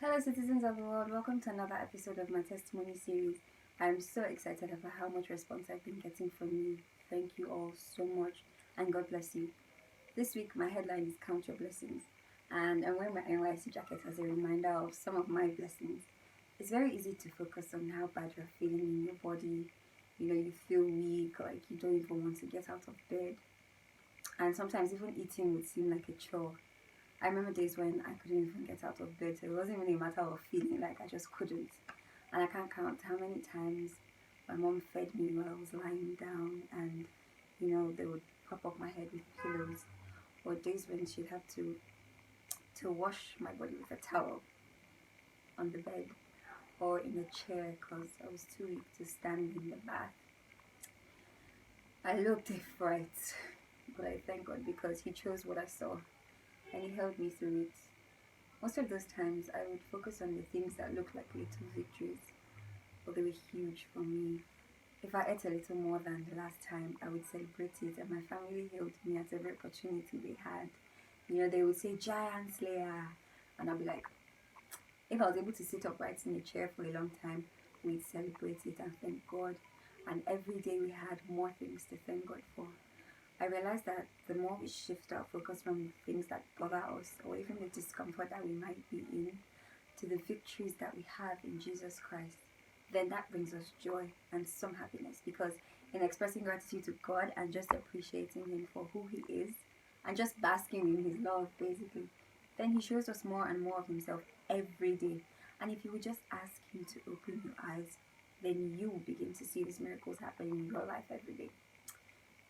Hello, citizens of the world. Welcome to another episode of my testimony series. I'm so excited about how much response I've been getting from you. Thank you all so much, and God bless you. This week, my headline is Count Your Blessings, and I'm wearing my NYC jacket as a reminder of some of my blessings. It's very easy to focus on how bad you're feeling in your body. You feel weak, like you don't even want to get out of bed, and sometimes even eating would seem like a chore. I remember days when I couldn't even get out of bed, so it wasn't really a matter of feeling like I just couldn't. And I can't count how many times my mom fed me while I was lying down, and they would pop up my head with pillows, or days when she'd have to wash my body with a towel on the bed or in a chair because I was too weak to stand in the bath. I looked a fright, but I thank God because He chose what I saw and He held me through it. Most of those times, I would focus on the things that looked like little victories, but they were huge for me. If I ate a little more than the last time, I would celebrate it, and my family hailed me at every opportunity they had. They would say, "Giant Slayer," and I'd be like, if I was able to sit upright in a chair for a long time, we'd celebrate it and thank God. And every day we had more things to thank God for. I realized that the more we shift our focus from things that bother us or even the discomfort that we might be in to the victories that we have in Jesus Christ, then that brings us joy and some happiness, because in expressing gratitude to God and just appreciating Him for who He is and just basking in His love, basically, then He shows us more and more of Himself every day. And if you would just ask Him to open your eyes, then you will begin to see these miracles happening in your life every day.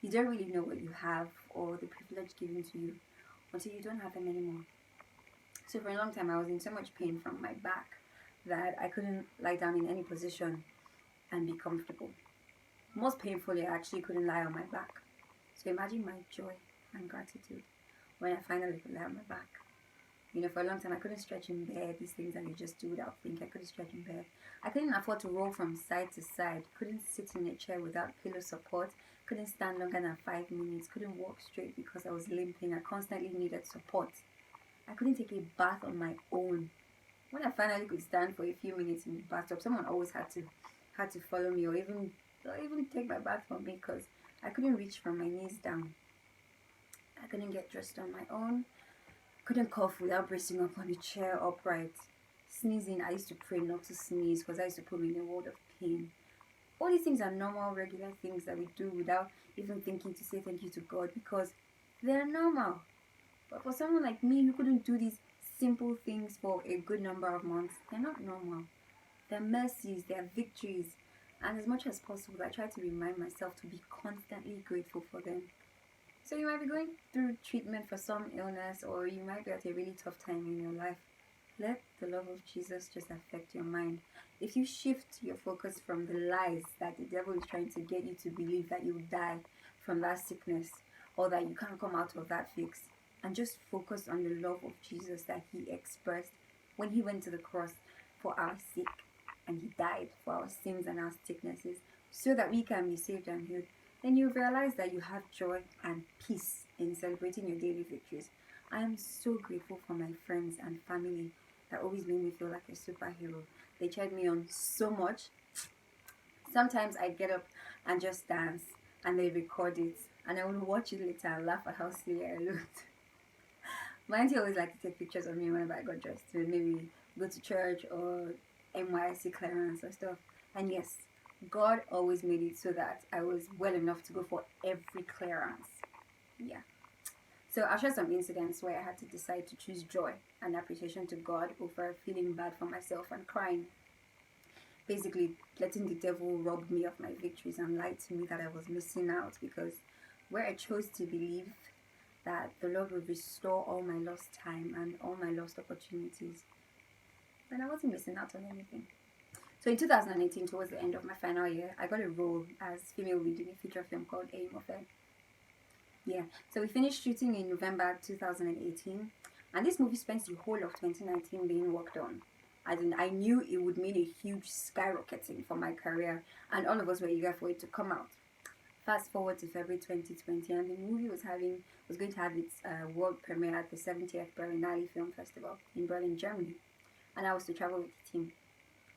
You don't really know what you have or the privilege given to you until you don't have them anymore. So for a long time, I was in so much pain from my back that I couldn't lie down in any position and be comfortable. Most painfully, I actually couldn't lie on my back. So imagine my joy and gratitude when I finally could lie on my back. For a long time, I couldn't stretch in bed, these things that you just do without thinking. I couldn't stretch in bed. I couldn't afford to roll from side to side. Couldn't sit in a chair without pillow support. Couldn't stand longer than 5 minutes. Couldn't walk straight because I was limping. I constantly needed support. I couldn't take a bath on my own. When I finally could stand for a few minutes in the bathtub, someone always had to follow me or even take my bath for me because I couldn't reach from my knees down. I couldn't get dressed on my own. Couldn't cough without bracing up on the chair upright. Sneezing, I used to pray not to sneeze because I used to put me in a world of pain. All these things are normal, regular things that we do without even thinking to say thank you to God because they're normal. But for someone like me who couldn't do these simple things for a good number of months, they're not normal. They're mercies, they're victories. And as much as possible, I try to remind myself to be constantly grateful for them. So you might be going through treatment for some illness, or you might be at a really tough time in your life. Let the love of Jesus just affect your mind. If you shift your focus from the lies that the devil is trying to get you to believe that you will die from that sickness or that you can't come out of that fix, and just focus on the love of Jesus that He expressed when He went to the cross for our sake and He died for our sins and our sicknesses so that we can be saved and healed, then you realize that you have joy and peace in celebrating your daily victories. I am so grateful for my friends and family that always made me feel like a superhero. They cheered me on so much. Sometimes I get up and just dance and they record it and I will watch it later and laugh at how silly I looked. My auntie always liked to take pictures of me whenever I got dressed to maybe go to church or NYC clearance or stuff. And yes, God always made it so that I was well enough to go for every clearance. Yeah. So I'll share some incidents where I had to decide to choose joy and appreciation to God over feeling bad for myself and crying. Basically, letting the devil rob me of my victories and lie to me that I was missing out, because where I chose to believe that the Lord would restore all my lost time and all my lost opportunities, then I wasn't missing out on anything. So in 2018, towards the end of my final year, I got a role as female lead in a feature film called Aim of It. Yeah, so we finished shooting in November 2018, and this movie spent the whole of 2019 being worked on. As in, I knew it would mean a huge skyrocketing for my career, and all of us were eager for it to come out. Fast forward to February 2020, and the movie was going to have its world premiere at the 70th Berlinale Film Festival in Berlin, Germany. and I was to travel with the team.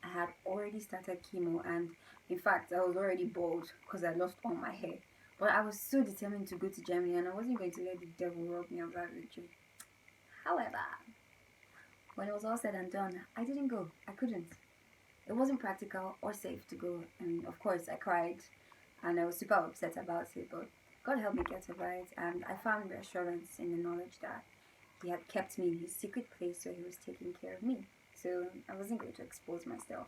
I had already started chemo, and in fact, I was already bald because I lost all my hair. But I was so determined to go to Germany, and I wasn't going to let the devil rob me of that victory. However, when it was all said and done, I didn't go. I couldn't. It wasn't practical or safe to go, and of course, I cried, and I was super upset about it. But God helped me get over it, and I found reassurance in the knowledge that He had kept me in His secret place where He was taking care of me. So I wasn't going to expose myself.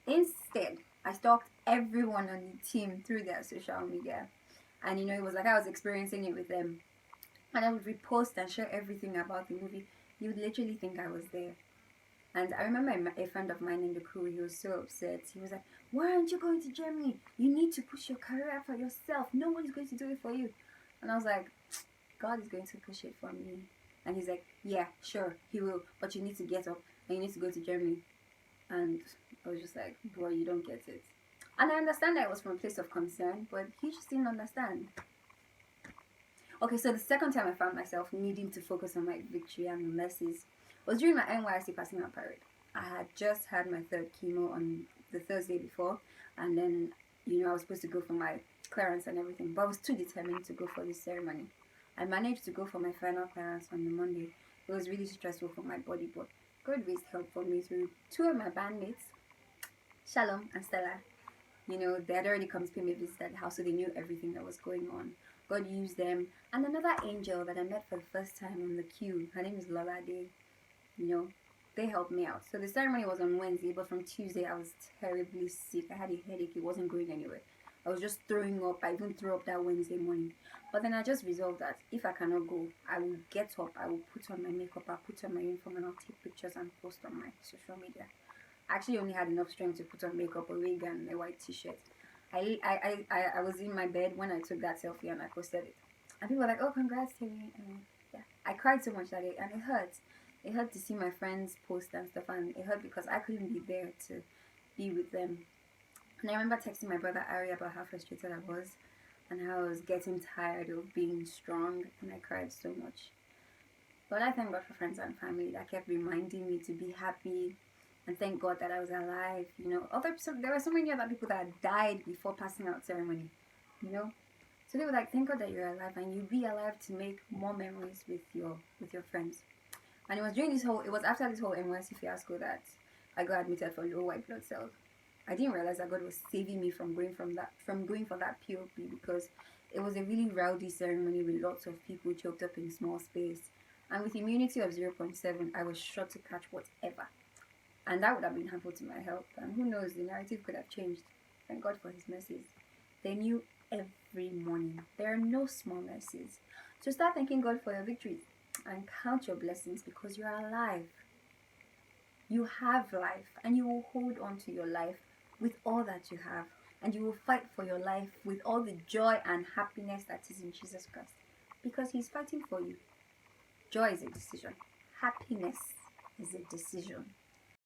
Instead, I stalked everyone on the team through their social media. And it was like I was experiencing it with them. And I would repost and share everything about the movie. You would literally think I was there. And I remember a friend of mine in the crew, he was so upset. He was like, "Why aren't you going to Germany? You need to push your career for yourself. Nobody's going to do it for you." And I was like, God is going to push it for me. And he's like, "Yeah, sure, He will. But you need to get up and you need to go to Germany." And I was just like, "Bro, you don't get it." And I understand that it was from a place of concern, but he just didn't understand. Okay, so the second time I found myself needing to focus on my victory and the lessons was during my NYC passing out parade. I had just had my third chemo on the Thursday before, and then, I was supposed to go for my clearance and everything, but I was too determined to go for this ceremony. I managed to go for my final clearance on the Monday. It was really stressful for my body, but God raised help for me through two of my bandmates, Shalom and Stella. They had already come to pay me a visit at the house, so they knew everything that was going on. God used them. And another angel that I met for the first time on the queue, her name is Lola Day. They helped me out. So the ceremony was on Wednesday, but from Tuesday I was terribly sick. I had a headache. It wasn't going anywhere. I was just throwing up. I even threw up that Wednesday morning. But then I just resolved that if I cannot go, I will get up. I will put on my makeup. I'll put on my uniform and I'll take pictures and post on my social media. I actually only had enough strength to put on makeup, a wig, and a white t-shirt. I was in my bed when I took that selfie and I posted it. And people were like, "Oh, congrats, Timmy." And yeah, I cried so much that day, and it hurt. It hurt to see my friends post and stuff, and it hurt because I couldn't be there to be with them. And I remember texting my brother Ari about how frustrated I was and how I was getting tired of being strong, and I cried so much. But I thank God for friends and family that kept reminding me to be happy, and thank God that I was alive. There were so many other people that died before passing out ceremony. So they were like, "Thank God that you're alive, and you'll be alive to make more memories with your friends." And it was after this whole NYC fiasco that I got admitted for low white blood cells. I didn't realize that God was saving me from going for that POP, because it was a really rowdy ceremony with lots of people choked up in small space. And with immunity of 0.7, I was sure to catch whatever. And that would have been harmful to my health. And who knows, the narrative could have changed. Thank God for His mercies. They knew every morning. There are no small mercies. So start thanking God for your victories and count your blessings, because you are alive. You have life, and you will hold on to your life with all that you have, and you will fight for your life with all the joy and happiness that is in Jesus Christ, because He's fighting for you. Joy is a decision. Happiness is a decision.